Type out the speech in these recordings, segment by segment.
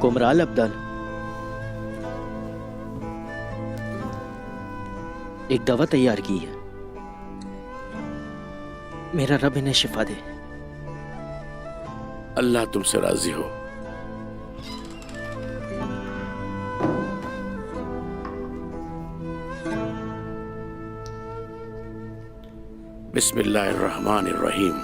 कोमराल अब्दाल, एक दवा तैयार की है। मेरा रब इन्हें शिफा दे। अल्लाह तुमसे राजी हो। बिस्मिल्लाहिर्रहमानिर्रहीम।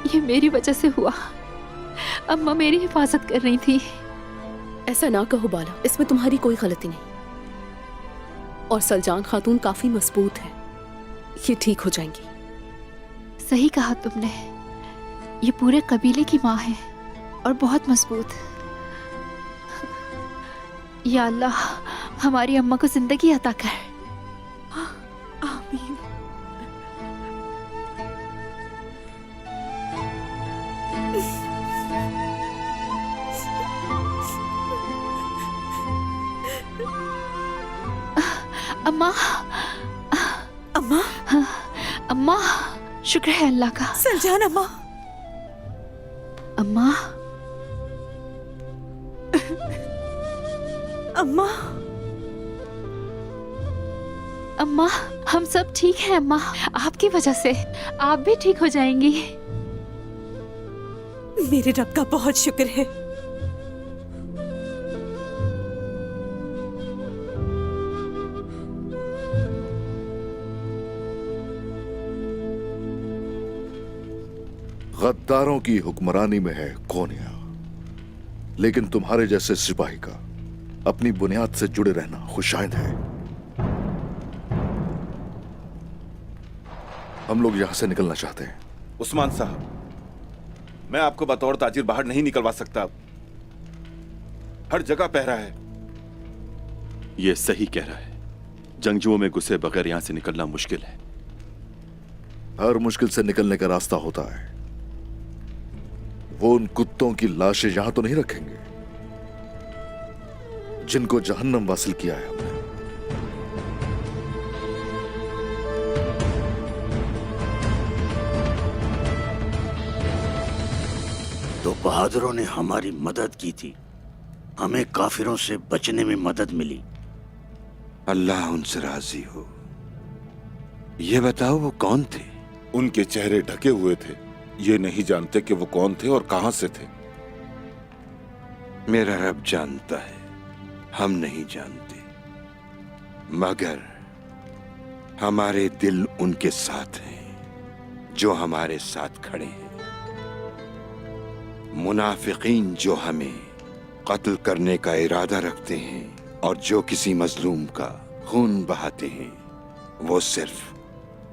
ये मेरी वजह से हुआ। अम्मा मेरी हिफाजत कर रही थी। ऐसा ना कहो बाला, इसमें तुम्हारी कोई गलती नहीं। और सलजान खातून काफी मजबूत है, ये ठीक हो जाएंगी। सही कहा तुमने, ये पूरे कबीले की माँ है और बहुत मजबूत। या अल्लाह, हमारी अम्मा को जिंदगी अता कर। आमीन। अम्मा, अम्मा, अम्मा, शुक्र है अल्लाह का। सलजान अम्मा, अम्मा, अम्मा, अम्मा, हम सब ठीक हैं अम्मा। आपकी वजह से आप भी ठीक हो जाएंगी। मेरे रब का बहुत शुक्र है। गद्दारों की हुक्मरानी में है कौन यहाँ, लेकिन तुम्हारे जैसे सिपाही का अपनी बुनियाद से जुड़े रहना खुशाइंद है। हम लोग यहां से निकलना चाहते हैं। उस्मान साहब, मैं आपको बतौर ताजिर बाहर नहीं निकलवा सकता। हर जगह पहरा है। ये सही कह रहा है। जंगजुओं में घुसे बगैर यहां से निकलना मुश्किल है। हर मुश्किल से निकलने का रास्ता होता है। वो उन कुत्तों की लाशें यहां तो नहीं रखेंगे जिनको जहन्नम वासिल किया है हमने। तो बहादुरों ने हमारी मदद की थी, हमें काफिरों से बचने में मदद मिली। अल्लाह उनसे राजी हो। ये बताओ वो कौन थे? उनके चेहरे ढके हुए थे, ये नहीं जानते कि वो कौन थे और कहां से थे। मेरा रब जानता है, हम नहीं जानते। मगर हमारे दिल उनके साथ हैं जो हमारे साथ खड़े हैं। मुनाफिकीन जो हमें कत्ल करने का इरादा रखते हैं और जो किसी मजलूम का खून बहाते हैं, वो सिर्फ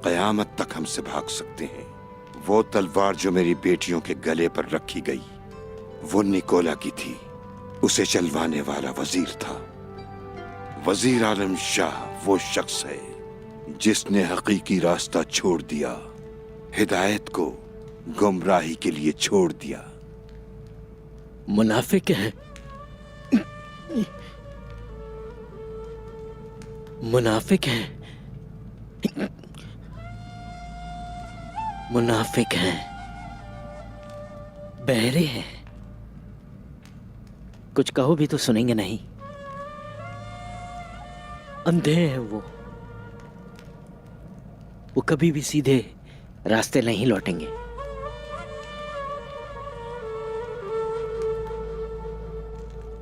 कयामत तक हमसे भाग सकते हैं। वो तलवार जो मेरी बेटियों के गले पर रखी गई, वो निकोला की थी। उसे चलवाने वाला वजीर था। वजीर आलम शाह वो शख्स है जिसने हकीकी रास्ता छोड़ दिया, हिदायत को गुमराही के लिए छोड़ दिया। मुनाफिक है, मुनाफिक है, मुनाफिक हैं, बहरे हैं। कुछ कहो भी तो सुनेंगे नहीं। अंधे हैं वो कभी भी सीधे रास्ते नहीं लौटेंगे।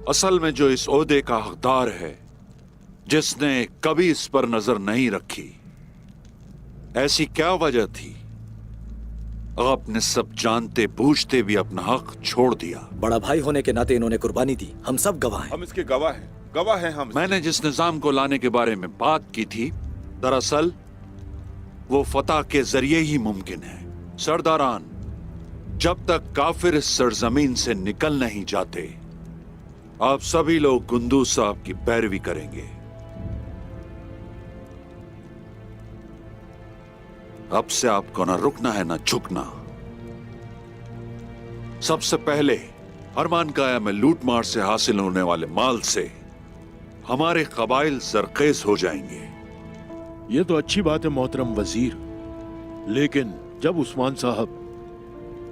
असल में जो इस ओहदे का हकदार है, जिसने कभी इस पर नजर नहीं रखी, ऐसी क्या वजह थी? आपने सब जानते बूझते भी अपना हक छोड़ दिया। बड़ा भाई होने के नाते इन्होंने कुर्बानी दी, हम सब गवाह हैं। हम इसके गवाह हैं, गवाह हैं हम। मैंने जिस निजाम को लाने के बारे में बात की थी, दरअसल वो फतह के जरिए ही मुमकिन है। सरदारान, जब तक काफिर इस सरजमीन से निकल नहीं जाते, आप सभी लोग गुंदू साहब की पैरवी करेंगे। अब से आपको ना रुकना है ना झुकना। सबसे पहले हरमानकाया में लूटमार से हासिल होने वाले माल से हमारे कबाइल जरखेज हो जाएंगे। ये तो अच्छी बात है मोहतरम वजीर, लेकिन जब उस्मान साहब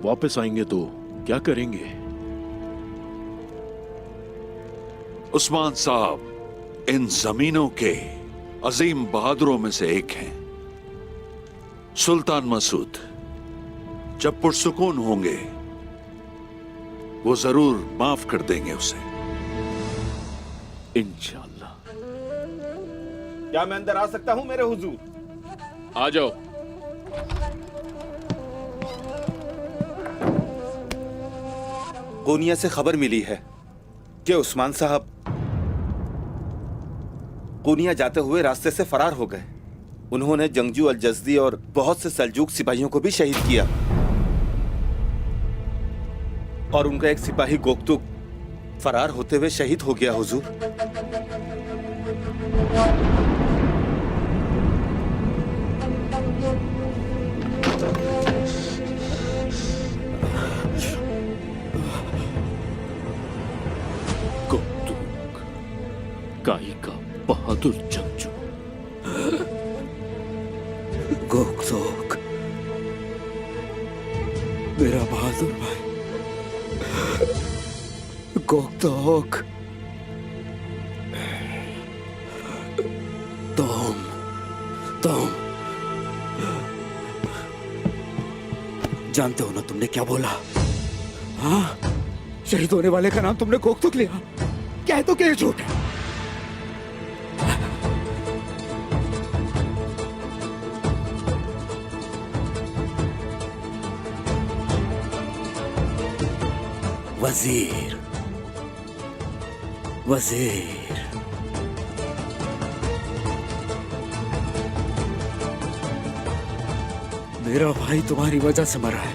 वापस आएंगे तो क्या करेंगे? उस्मान साहब इन जमीनों के अजीम बहादुरों में से एक हैं। सुल्तान मसूद जब पुरसुकून होंगे वो जरूर माफ कर देंगे उसे। इंशाल्लाह। क्या मैं अंदर आ सकता हूं मेरे हुजूर? आ जाओ। कोनिया से खबर मिली है कि उस्मान साहब कोनिया जाते हुए रास्ते से फरार हो गए। उन्होंने जंगजू अल जज़दी और बहुत से सल्जूक सिपाहियों को भी शहीद किया, और उनका एक सिपाही गोकतुक फरार होते हुए शहीद हो गया हुजूर। गोकतुक काई का बहादुर जंगजू। गोकतुक मेरा बहादुर भाई। गोकतुक तुम जानते हो ना तुमने क्या बोला? हाँ, शहीद होने वाले का नाम तुमने गोकतुक लिया। कह तो क्या झूठ है? वजीर मेरा भाई तुम्हारी वजह से मरा है।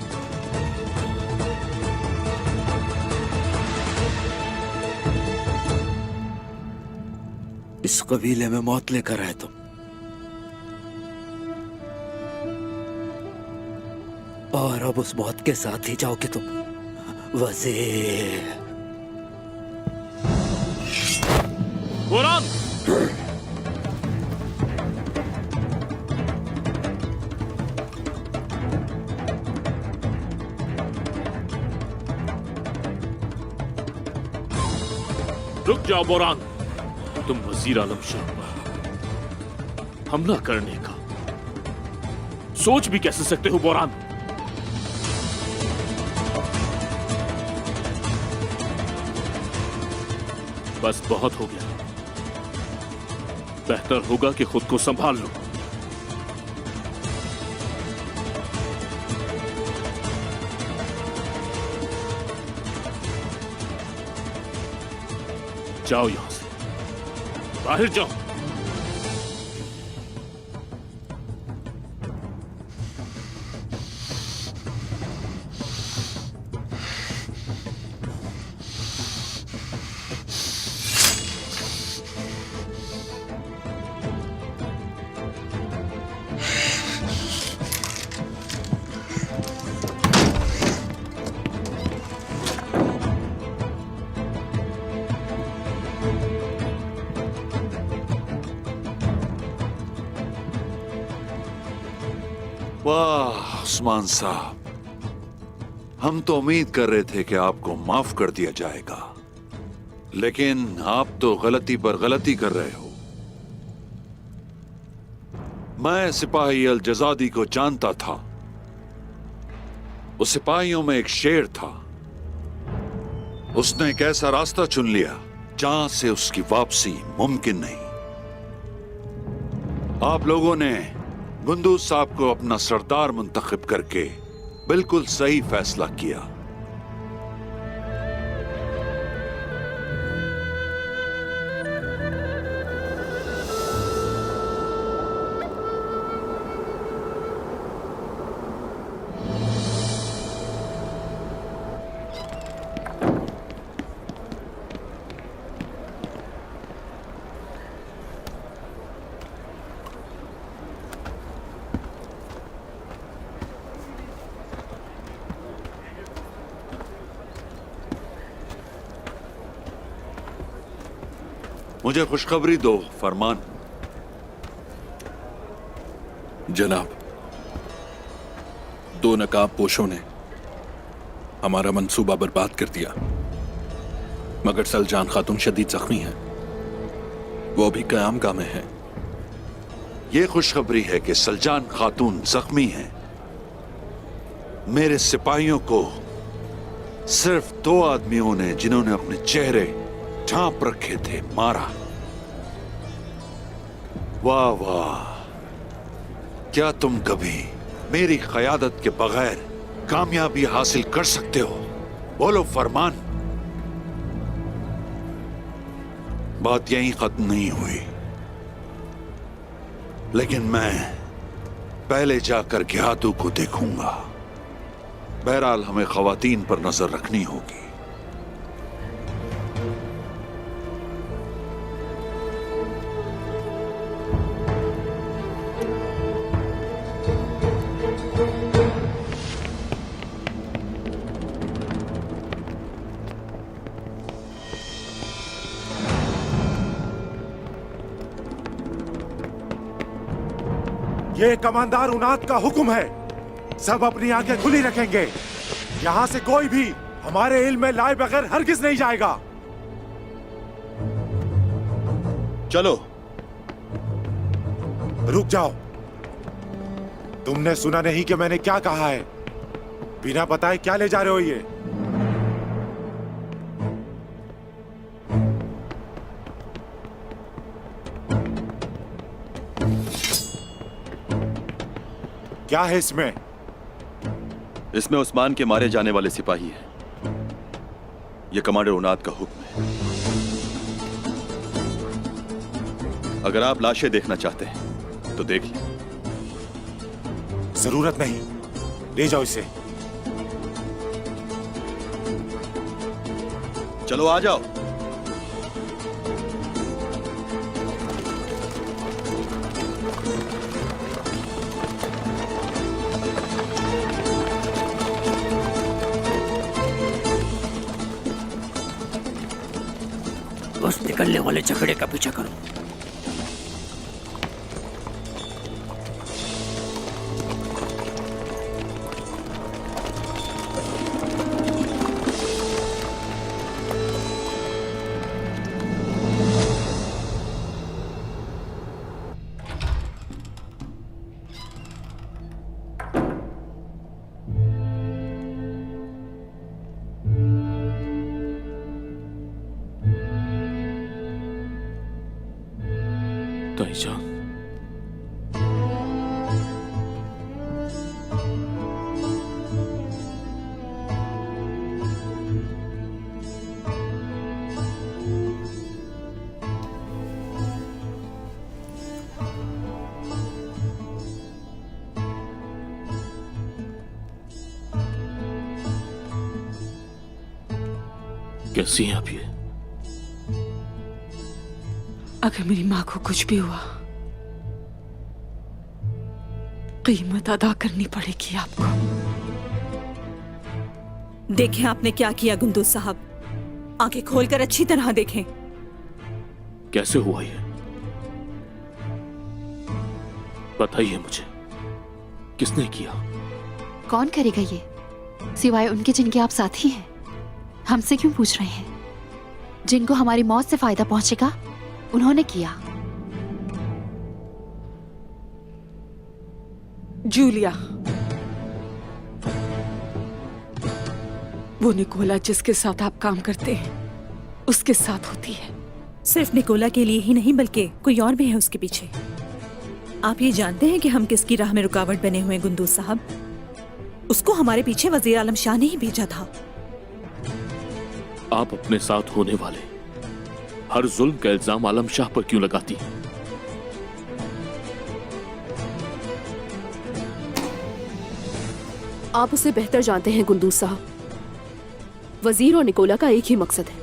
इस कबीले में मौत लेकर आए तुम, और अब उस मौत के साथ ही जाओगे तुम। वजीर बोरान, रुक जाओ बोरान। तुम वजीर आलम शाह पर हमला करने का सोच भी कैसे सकते हो बोरान? बस बहुत हो गया। बेहतर होगा कि खुद को संभाल लो। जाओ यहां से, बाहर जाओ। वाह उस्मान साहब, हम तो उम्मीद कर रहे थे कि आपको माफ कर दिया जाएगा, लेकिन आप तो गलती पर गलती कर रहे हो। मैं सिपाही अल जज़ादी को जानता था। उस सिपाहियों में एक शेर था। उसने एक ऐसा रास्ता चुन लिया जहां से उसकी वापसी मुमकिन नहीं। आप लोगों ने गुंदूज साहब को अपना सरदार मुंतखब करके बिल्कुल सही फैसला किया। मुझे खुशखबरी दो फरमान। जनाब, 2 नकाब पोशों ने हमारा मंसूबा बर्बाद कर दिया, मगर सलजान खातून शदीद जख्मी है, वो भी क़यामगाह में है। ये खुशखबरी है कि सलजान खातून जख्मी हैं। मेरे सिपाहियों को सिर्फ 2 आदमियों ने, जिन्होंने अपने चेहरे ढांप रखे थे, मारा। वाह वाह, क्या तुम कभी मेरी क़यादत के बगैर कामयाबी हासिल कर सकते हो? बोलो फरमान। बात यहीं खत्म नहीं हुई, लेकिन मैं पहले जाकर घियातू को देखूंगा। बहरहाल हमें ख्वातीन पर नजर रखनी होगी। ये कमांडर उनाद का हुक्म है, सब अपनी आंखें खुली रखेंगे। यहाँ से कोई भी हमारे इल्म में लाए बगैर हरगिज नहीं जाएगा। चलो। रुक जाओ, तुमने सुना नहीं कि मैंने क्या कहा है? बिना बताए क्या ले जा रहे हो ये? क्या है इसमें? इसमें उस्मान के मारे जाने वाले सिपाही हैं। यह कमांडर उनाद का हुक्म है। अगर आप लाशें देखना चाहते हैं तो देख लें। जरूरत नहीं, ले जाओ इसे। चलो आ जाओ। बस निकलने वाले झगड़े का पीछा करो। ताईजान, कैसी हैं आप? ये अगर मेरी माँ को कुछ भी हुआ, कीमत अदा करनी पड़ेगी आपको। देखें आपने क्या किया गुंदूज साहब, आंखें खोलकर अच्छी तरह देखें। कैसे हुआ ये? बताइए मुझे, किसने किया? कौन करेगा ये, सिवाय उनके जिनके आप साथी हैं? हमसे क्यों पूछ रहे हैं? जिनको हमारी मौत से फायदा पहुंचेगा उन्होंने किया। जूलिया, वो निकोला जिसके साथ आप काम करते हैं उसके साथ होती है। सिर्फ निकोला के लिए ही नहीं बल्कि कोई और भी है उसके पीछे। आप ये जानते हैं कि हम किसकी राह में रुकावट बने हुए गुंदूज साहब? उसको हमारे पीछे वजीर आलम शाह ने ही भेजा था। आप अपने साथ होने वाले हर जुल्म का इल्जाम आलम शाह पर क्यों लगाती हैं? आप उसे बेहतर जानते हैं गुंदूज साहब। वजीर और निकोला का एक ही मकसद है।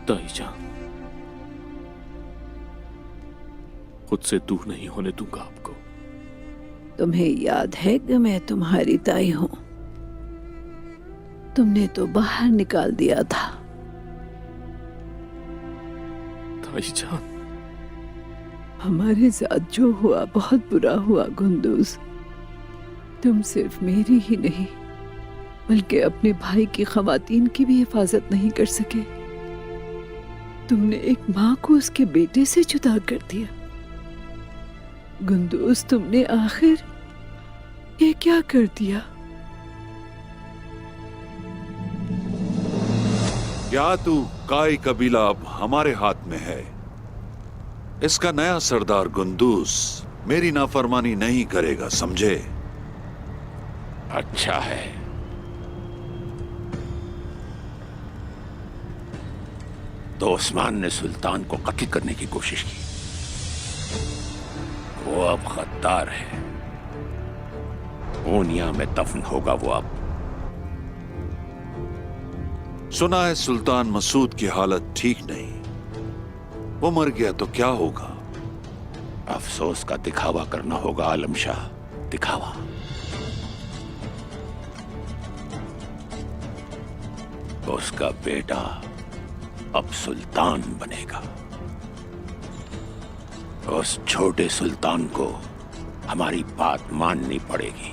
ताईजान, खुद से दूर नहीं होने दूंगा आपको। तुम्हें याद है कि मैं तुम्हारी ताई हूं? तुमने तो बाहर निकाल दिया था। ताईजान, हमारे साथ जो हुआ बहुत बुरा हुआ गुंदूज। तुम सिर्फ मेरी ही नहीं बल्कि अपने भाई की खवातीन की भी हिफाजत नहीं कर सके। तुमने एक माँ को उसके बेटे से जुदा कर दिया। गुंदूज, तुमने आखिर ये क्या कर दिया? क्या तू काई कबीला अब हमारे हाथ में है? इसका नया सरदार गुंदूस मेरी नाफरमानी नहीं करेगा, समझे? अच्छा है। तो उस्मान ने सुल्तान को कत्ल करने की कोशिश की। वो अब गद्दार है। ऊनिया में दफन होगा वो अब। सुना है सुल्तान मसूद की हालत ठीक नहीं। वो मर गया तो क्या होगा? अफसोस का दिखावा करना होगा आलम शाह, दिखावा। उसका बेटा अब सुल्तान बनेगा। उस छोटे सुल्तान को हमारी बात माननी पड़ेगी।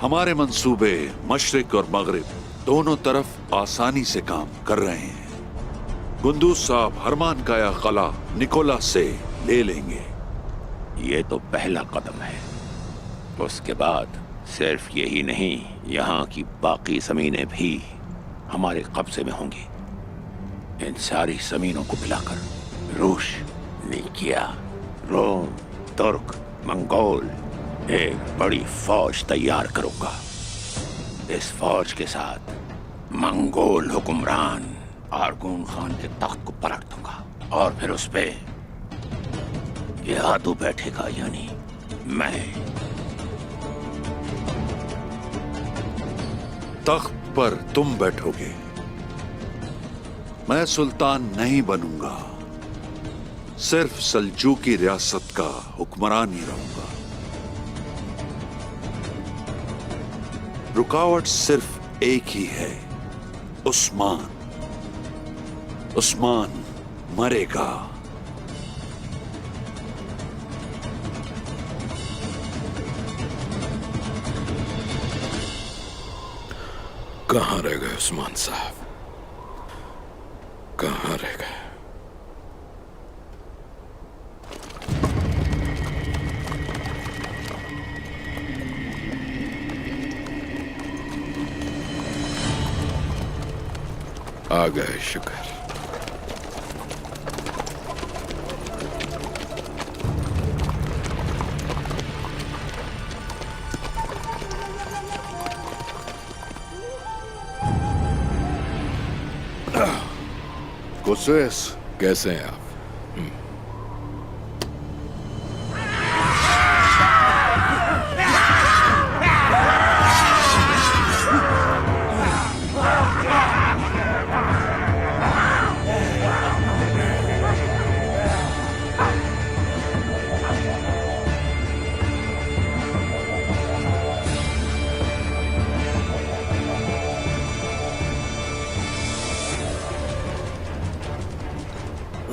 हमारे मंसूबे मशरिक और मगरिब दोनों तरफ आसानी से काम कर रहे हैं। गुंदूस साहब हरमान का या कला निकोला से ले लेंगे। ये तो पहला कदम है। उसके बाद सिर्फ यही नहीं, यहाँ की बाकी जमीनें भी हमारे कब्जे में होंगी। इन सारी जमीनों को मिलाकर रूस, निकिया, रोम, तुर्क, मंगोल एक बड़ी फौज तैयार करूंगा। इस फौज के साथ मंगोल हुक्मरान आरगून खान के तख्त को पलट दूंगा और फिर उस पे यादू बैठेगा, यानी मैं। तख्त पर तुम बैठोगे, मैं सुल्तान नहीं बनूंगा। सिर्फ सल्जूकी रियासत का हुक्मरान ही रहूंगा। रुकावट सिर्फ एक ही है, उस्मान। उस्मान मरेगा। कहां रह गए उस्मान साहब? कहां रह गए? आ गए, शुक्र। कोसेस, कैसे हैं आप?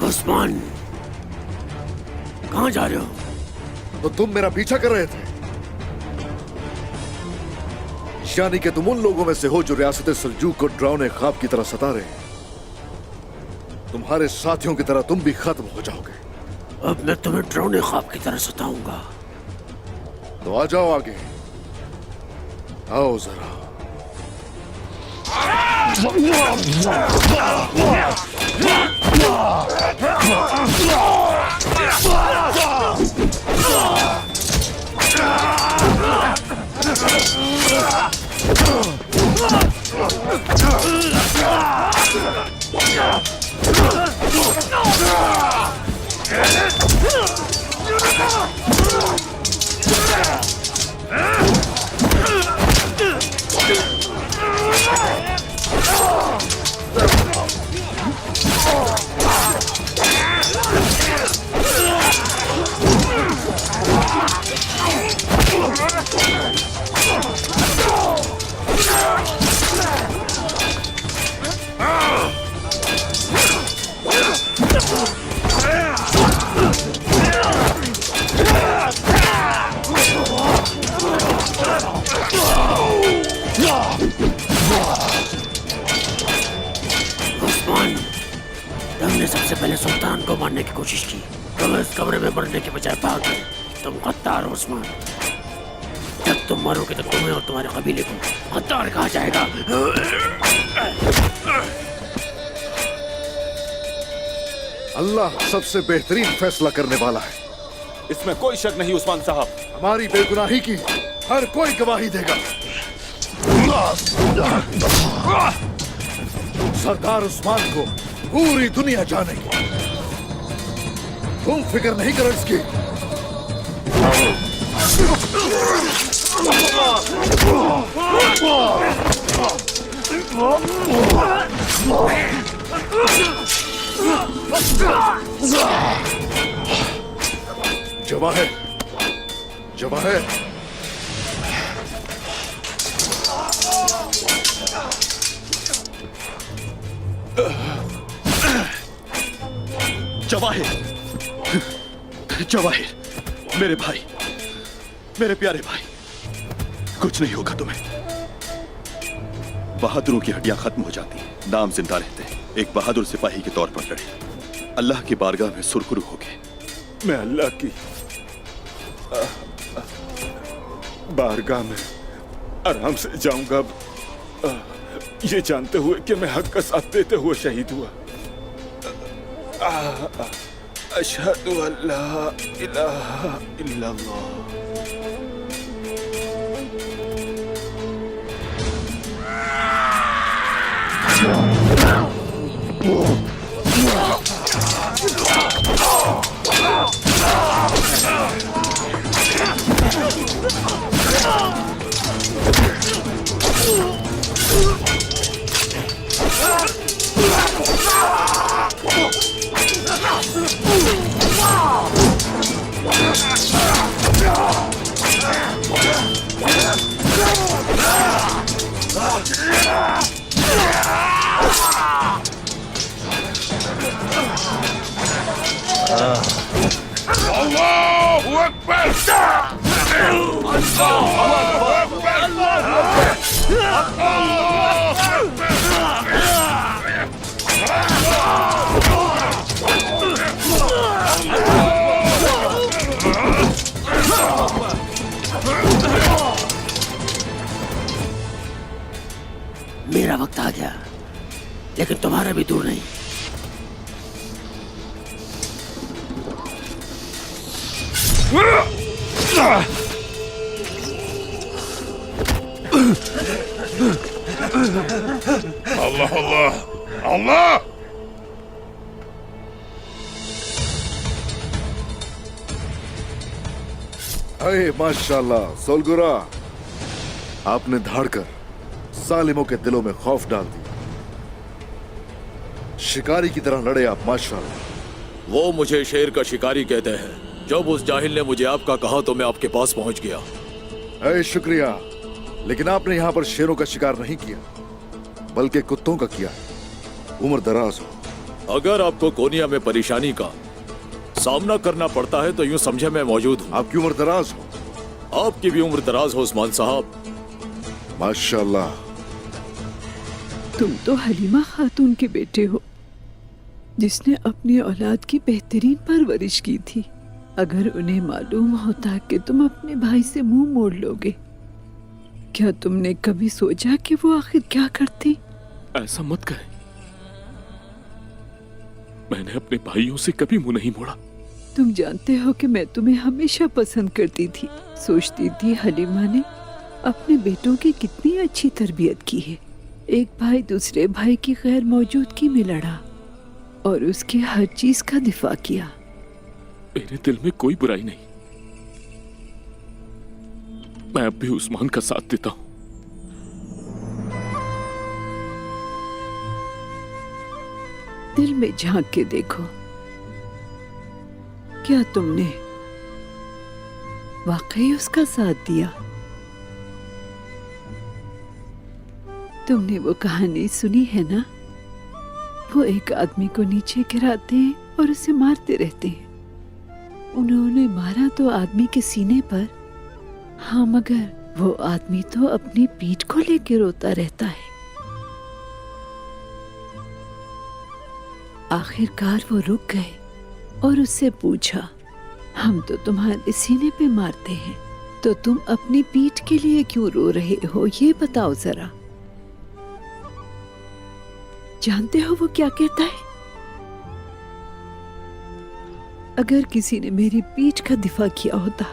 उस्मान, कहां जा रहे हो? तो तुम मेरा पीछा कर रहे थे, यानी कि तुम उन लोगों में से हो जो रियासत सल्जूक को डरावने ख्वाब की तरह सता रहे हैं। तुम्हारे साथियों की तरह तुम भी खत्म हो जाओगे। अब मैं तुम्हें डरावने ख्वाब की तरह सताऊंगा। तो आ जाओ आगे, आओ जरा। सबसे पहले सुल्तान को मारने की कोशिश की। तुम इस कमरे में मरने के बजाय भाग गए। तुम गद्दार हो उस्मान। जब तुम मरोगे तो तुम्हें और तुम्हारे कबीले को गद्दार कहा जाएगा। अल्लाह सबसे बेहतरीन फैसला करने वाला है। इसमें कोई शक नहीं उस्मान साहब। हमारी बेगुनाही की हर कोई गवाही देगा। सरदार उस्मान को पूरी दुनिया जानेगी। तुम फिक्र नहीं करो इसकी। जवाहिर, जवाहिर, जवाहिर, जवाहिर, मेरे भाई, मेरे प्यारे भाई, कुछ नहीं होगा तुम्हें। बहादुरों की हड्डियां खत्म हो जाती, नाम जिंदा रहते। एक बहादुर सिपाही के तौर पर लड़े, अल्लाह की बारगाह में सुरखरू हो गए। मैं अल्लाह की बारगाह में आराम से जाऊंगा, ये जानते हुए कि मैं हक का साथ देते हुए शहीद हुआ। अशहदु अल्ला इलाहा इल्लल्लाह। अल्लाहू अकबर! अल्लाहू अकबर! मेरा वक्त आ गया, लेकिन तुम्हारा भी दूर नहीं। अल्लाह अल्लाह अल्लाह! अरे माशाल्लाह सोलगुरा, आपने धाड़कर सालिमों के दिलों में खौफ डाल दिया। शिकारी की तरह लड़े आप, माशाल्लाह। वो मुझे शेर का शिकारी कहते हैं। जब उस जाहिल ने मुझे आपका कहा तो मैं आपके पास पहुंच गया। अरे शुक्रिया, लेकिन आपने यहाँ पर शेरों का शिकार नहीं किया, बल्कि कुत्तों का किया। उम्र दराज हो। अगर आपको कोनिया में परेशानी का सामना करना पड़ता है तो यूं समझे मैं मौजूद हूँ। आपकी उम्र दराज हो। आपकी भी उम्र दराज हो उस्मान साहब। माशाल्लाह। तुम तो हलीमा खातून के बेटे हो, जिसने अपनी औलाद की बेहतरीन परवरिश की थी। अगर उन्हें मालूम होता कि तुम अपने भाई से मुंह मोड़ लोगे, क्या तुमने कभी सोचा कि वो आखिर क्या करती? ऐसा मत करें। मैंने अपने भाइयों से कभी मुंह नहीं मोड़ा। तुम जानते हो कि मैं तुम्हें हमेशा पसंद करती थी। सोचती थी हलीमा ने अपने बेटों की कितनी अच्छी तरबियत की है। एक भाई दूसरे भाई की गैर मौजूदगी में लड़ा और उसके हर चीज का दिफा किया। मेरे दिल में कोई बुराई नहीं। मैं अब भी उस्मान का साथ देता हूं। दिल में झांक के देखो, क्या तुमने वाकई उसका साथ दिया? तुमने वो कहानी सुनी है ना, वो एक आदमी को नीचे गिराते हैं और उसे मारते रहते हैं। उन्होंने मारा तो आदमी के सीने पर, हाँ, मगर वो आदमी तो अपनी पीठ को लेकर रोता रहता है। आखिरकार वो रुक गए और उससे पूछा, हम तो तुम्हारे सीने पे मारते हैं, तो तुम अपनी पीठ के लिए क्यों रो रहे हो, ये बताओ जरा। जानते हो वो क्या कहता है? अगर किसी ने मेरी पीठ का दिफा किया होता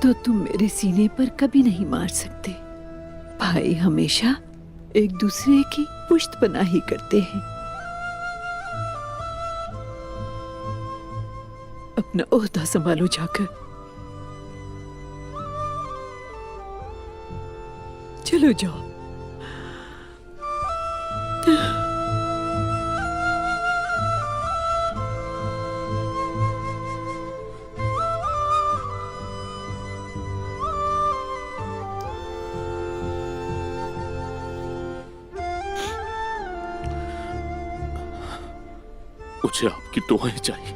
तो तुम मेरे सीने पर कभी नहीं मार सकते। भाई हमेशा एक दूसरे की पुश्त पनाही करते हैं। अपना ओहदा संभालो जाकर। चलो जाओ। मुझे आपकी दुआएं चाहिए।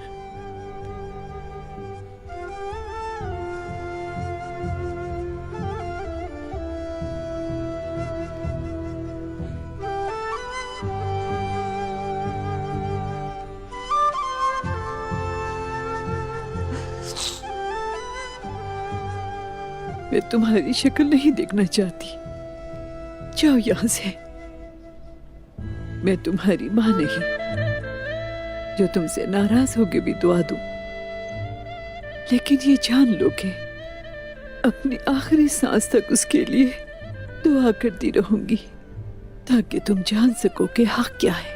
मैं तुम्हारी शक्ल नहीं देखना चाहती। जाओ यहां से। मैं तुम्हारी मां नहीं जो तुमसे नाराज होके भी दुआ दूं, लेकिन ये जान लो कि अपनी आखिरी सांस तक उसके लिए दुआ करती रहूंगी ताकि तुम जान सको कि हक क्या है।